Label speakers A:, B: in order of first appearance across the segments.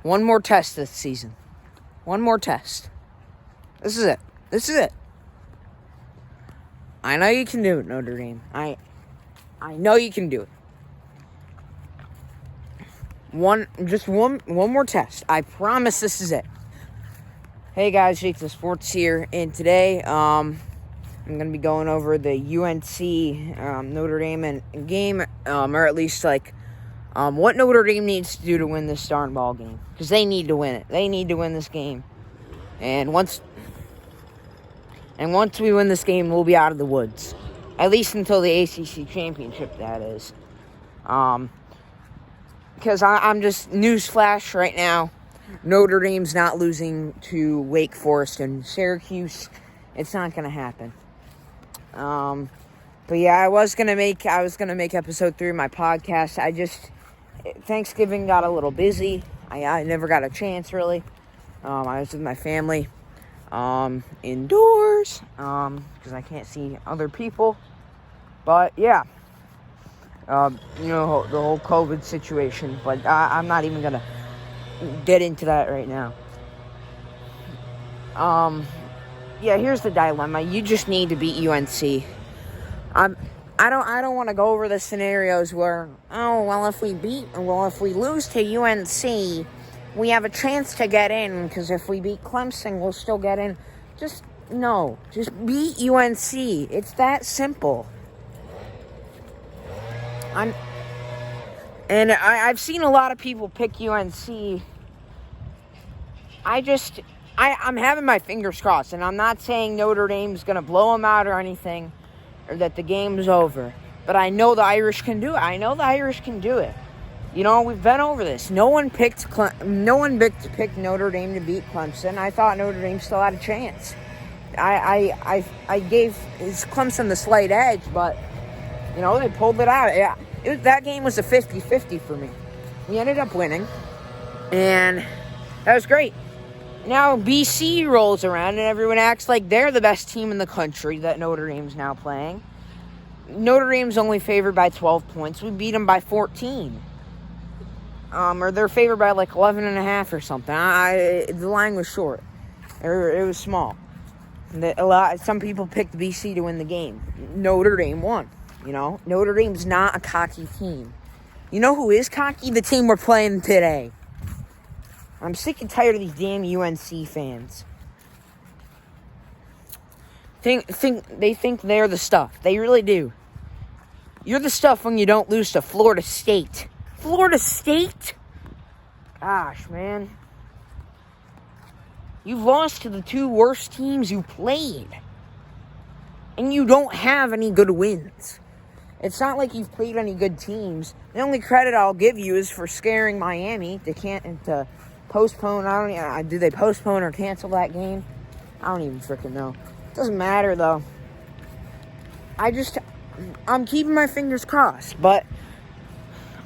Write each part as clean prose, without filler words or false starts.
A: One more test this season. One more test. This is it. I know you can do it, Notre Dame. I know you can do it. One more test. I promise this is it. Hey guys, Jake the Sports here, and today I'm going to be going over the UNC Notre Dame game, or at least what Notre Dame needs to do to win this darn ball game, because they need to win it. They need to win this game, and once we win this game, we'll be out of the woods, at least until the ACC championship. That is, because I'm just newsflash right now. Notre Dame's not losing to Wake Forest and Syracuse. It's not going to happen. But yeah, I was gonna make episode 3 of my podcast. Thanksgiving got a little busy. I never got a chance really. I was with my family, indoors, because I can't see other people. But yeah, the whole COVID situation. But I'm not even gonna get into that right now. Yeah, here's the dilemma. You just need to beat UNC. I don't want to go over the scenarios where, if we lose to UNC, we have a chance to get in, because if we beat Clemson, we'll still get in. Just beat UNC. It's that simple. I've seen a lot of people pick UNC. I'm having my fingers crossed, and I'm not saying Notre Dame's going to blow them out or anything, or that the game's over. But I know the Irish can do it. We've been over this. No one picked Notre Dame to beat Clemson. I thought Notre Dame still had a chance. I gave Clemson the slight edge, but they pulled it out. Yeah, that game was a 50-50 for me. We ended up winning, and that was great. Now BC rolls around and everyone acts like they're the best team in the country that Notre Dame's now playing. Notre Dame's only favored by 12 points. We beat them by 14. Or they're favored by 11.5 or something. The line was short. It was small. Some people picked BC to win the game. Notre Dame won. Notre Dame's not a cocky team. You know who is cocky? The team we're playing today. I'm sick and tired of these damn UNC fans. They think they're the stuff. They really do. You're the stuff when you don't lose to Florida State. Florida State? Gosh, man. You've lost to the 2 worst teams you played. And you don't have any good wins. It's not like you've played any good teams. The only credit I'll give you is for scaring Miami to postpone. Did they postpone or cancel that game? I don't even freaking know. Doesn't matter though. I'm keeping my fingers crossed, but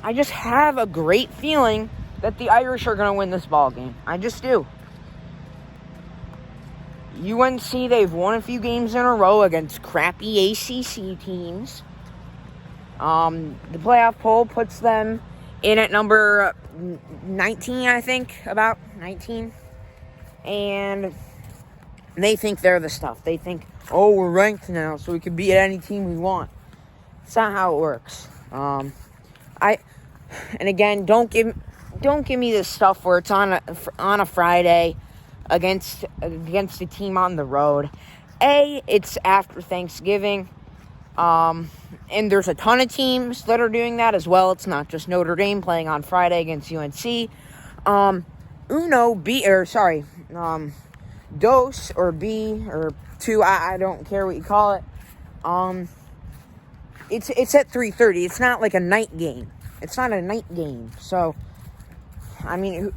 A: I just have a great feeling that the Irish are going to win this ball game. I just do. UNC, they've won a few games in a row against crappy ACC teams. The playoff poll puts them in at number 19, I think, about 19. And they think they're the stuff. They think, we're ranked now, so we can beat any team we want. It's not how it works. And again, don't give me this stuff where it's on a Friday against a team on the road. It's after Thanksgiving. And there's a ton of teams that are doing that as well. It's not just Notre Dame playing on Friday against UNC. Dos or B or 2, I don't care what you call it. It's at 3:30. It's not like a night game. It's not a night game. So, I mean,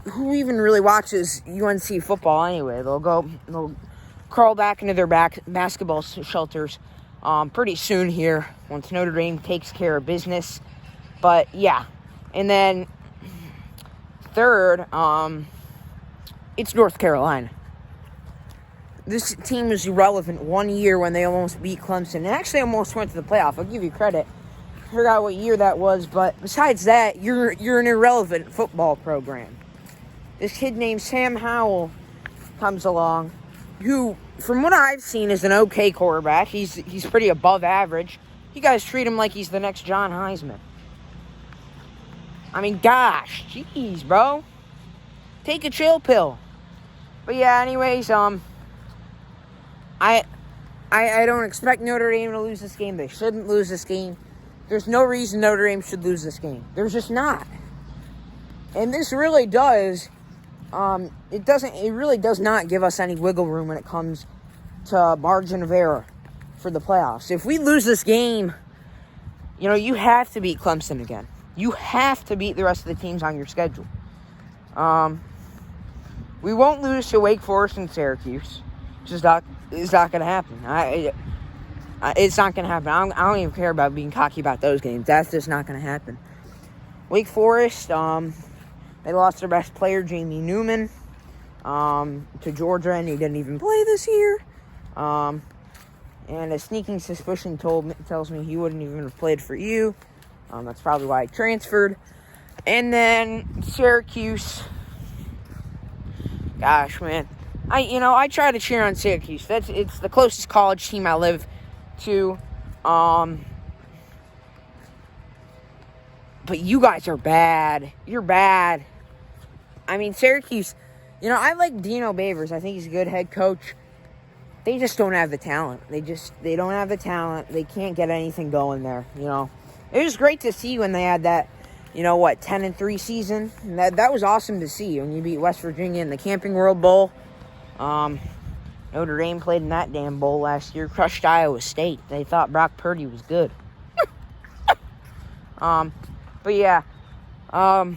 A: who even really watches UNC football anyway? They'll crawl back into their basketball shelters pretty soon here once Notre Dame takes care of business. But yeah, and then third, it's North Carolina. This team is irrelevant one year when they almost beat Clemson and actually almost went to the playoff. I'll give you credit. I forgot what year that was, but besides that, you're an irrelevant football program. this kid named Sam Howell comes along, who, from what I've seen, is an okay quarterback. He's pretty above average. You guys treat him like he's the next John Heisman. I mean, gosh, jeez, bro. Take a chill pill. But yeah, anyways, I don't expect Notre Dame to lose this game. They shouldn't lose this game. There's no reason Notre Dame should lose this game. There's just not. And this really does, it really does not give us any wiggle room when it comes to margin of error for the playoffs. If we lose this game, you have to beat Clemson again. You have to beat the rest of the teams on your schedule. We won't lose to Wake Forest and Syracuse. It's not going to happen. It's not going to happen. I don't even care about being cocky about those games. That's just not going to happen. Wake Forest, they lost their best player, Jamie Newman, to Georgia, and he didn't even play this year. And a sneaking suspicion tells me he wouldn't even have played for you. That's probably why he transferred. And then Syracuse. Gosh, man. I try to cheer on Syracuse. It's the closest college team I live to. But you guys are bad. You're bad. I mean, Syracuse, I like Dino Babers. I think he's a good head coach. They just don't have the talent. They don't have the talent. They can't get anything going there, It was great to see when they had that, 10-3 season. And that was awesome to see when you beat West Virginia in the Camping World Bowl. Notre Dame played in that damn bowl last year. Crushed Iowa State. They thought Brock Purdy was good. But yeah. What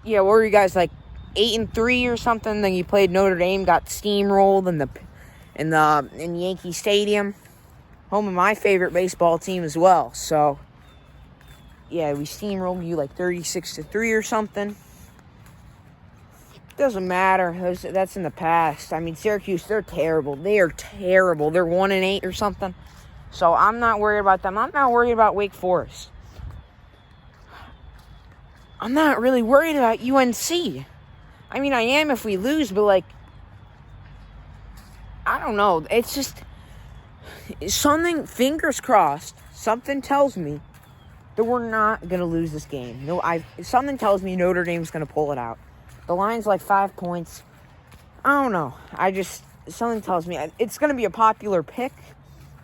A: were you guys, like 8-3 or something? Then you played Notre Dame, got steamrolled in Yankee Stadium, home of my favorite baseball team as well. So yeah, we steamrolled you like 36-3 or something. Doesn't matter. That's in the past. I mean, Syracuse, they're terrible. They are terrible. They're 1-8 or something. So I'm not worried about them. I'm not worried about Wake Forest. I'm not really worried about UNC. I mean, I am if we lose, but I don't know. It's just something, fingers crossed, something tells me that we're not going to lose this game. Something tells me Notre Dame's going to pull it out. The line's like 5 points. I don't know. Something tells me it's going to be a popular pick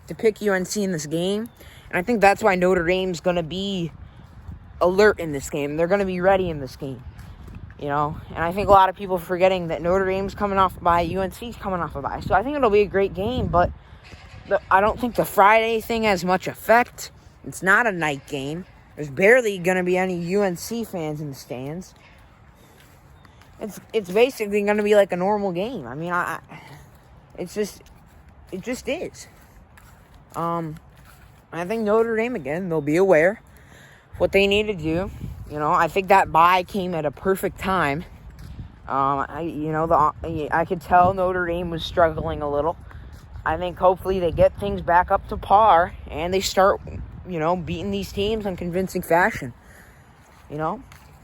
A: to pick UNC in this game. And I think that's why Notre Dame's going to be alert in this game. They're going to be ready in this game. And I think a lot of people are forgetting that Notre Dame's coming off a bye, UNC's coming off a bye. So I think it'll be a great game, but I don't think the Friday thing has much effect. It's not a night game. There's barely going to be any UNC fans in the stands. It's basically going to be like a normal game. I mean, it just is. I think Notre Dame, again, they'll be aware what they need to do. I think that bye came at a perfect time. I could tell Notre Dame was struggling a little. I think hopefully they get things back up to par and they start, beating these teams in convincing fashion.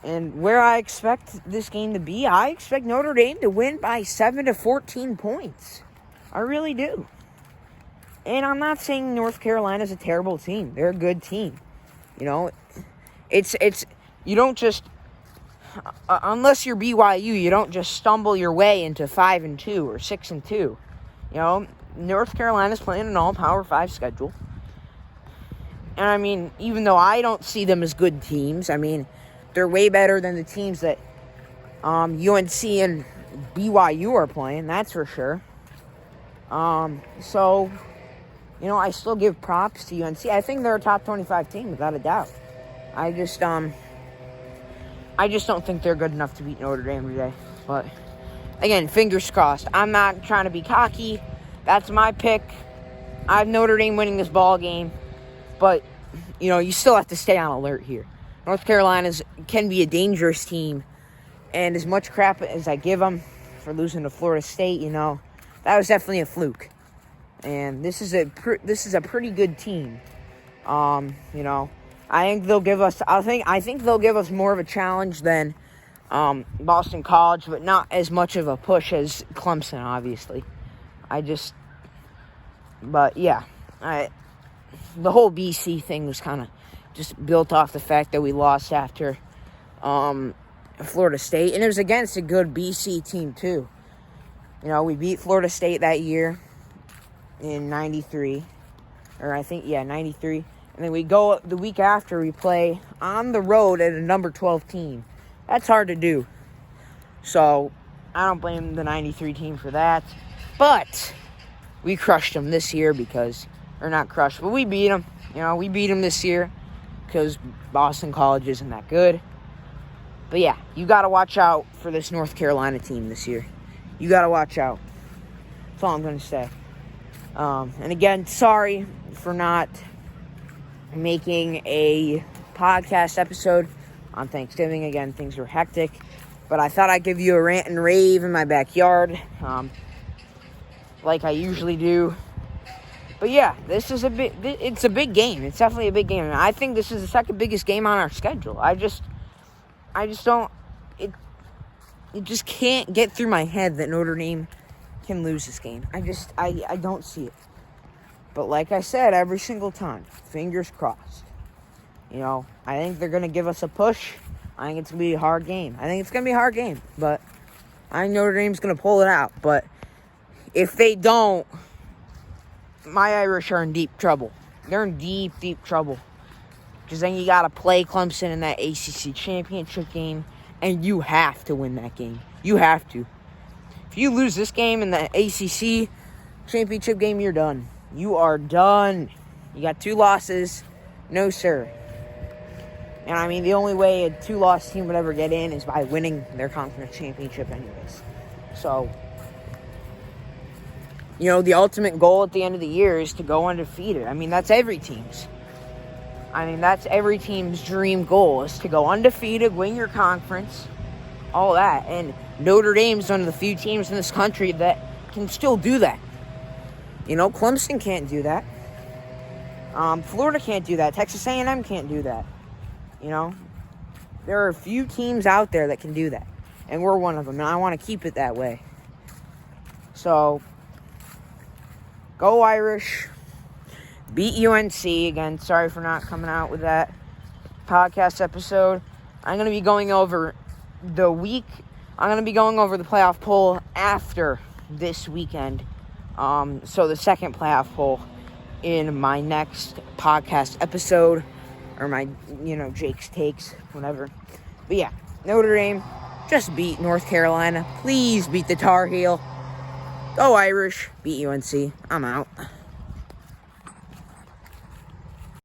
A: And where I expect this game to be, I expect Notre Dame to win by 7 to 14 points. I really do. And I'm not saying North Carolina's a terrible team. They're a good team. It's you don't just unless you're BYU, you don't just stumble your way into 5-2 or 6-2. North Carolina's playing an all-Power 5 schedule. And I mean, even though I don't see them as good teams, I mean, they're way better than the teams that UNC and BYU are playing, that's for sure. So, I still give props to UNC. I think they're a top 25 team, without a doubt. I just don't think they're good enough to beat Notre Dame today. But, again, fingers crossed. I'm not trying to be cocky. That's my pick. I have Notre Dame winning this ball game. But, you still have to stay on alert here. North Carolina can be a dangerous team. And as much crap as I give them for losing to Florida State, that was definitely a fluke. And this is a pretty good team. I think they'll give us more of a challenge than Boston College, but not as much of a push as Clemson, obviously. But yeah, the whole BC thing was kind of just built off the fact that we lost after Florida State, and it was against a good BC team too. We beat Florida State that year in 93, or I think, 93. And then we go the week after, we play on the road at a number 12 team. That's hard to do. So, I don't blame the 93 team for that. But, we crushed them this year or not crushed, but we beat them. We beat them this year because Boston College isn't that good. But yeah, you got to watch out for this North Carolina team this year. You got to watch out. That's all I'm going to say. And again, sorry for not making a podcast episode on Thanksgiving. Again, things were hectic, but I thought I'd give you a rant and rave in my backyard, like I usually do. But yeah, it's a big game. It's definitely a big game. And I think this is the second biggest game on our schedule. I just don't, it just can't get through my head that Notre Dame can lose this game. I don't see it. But like I said, every single time, fingers crossed. I think they're going to give us a push. I think it's going to be a hard game. But I think Notre Dame's going to pull it out. But if they don't, my Irish are in deep trouble. They're in deep, deep trouble. Because then you got to play Clemson in that ACC championship game. And you have to win that game. You have to. If you lose this game in the ACC championship game, you're done. You are done. You got 2 losses. No, sir. And, I mean, the only way a 2-loss team would ever get in is by winning their conference championship anyways. So, the ultimate goal at the end of the year is to go undefeated. I mean, that's every team's. That's every team's dream goal is to go undefeated, win your conference, all that. And Notre Dame's one of the few teams in this country that can still do that. Clemson can't do that. Florida can't do that. Texas A&M can't do that. There are a few teams out there that can do that. And we're one of them. And I want to keep it that way. So, go Irish. Beat UNC. Again, sorry for not coming out with that podcast episode. I'm going to be going over the playoff poll after this weekend. So the second playoff poll in my next podcast episode, or my, Jake's Takes, whatever. But yeah, Notre Dame just beat North Carolina. Please beat the Tar Heel. Go Irish. Beat UNC. I'm out.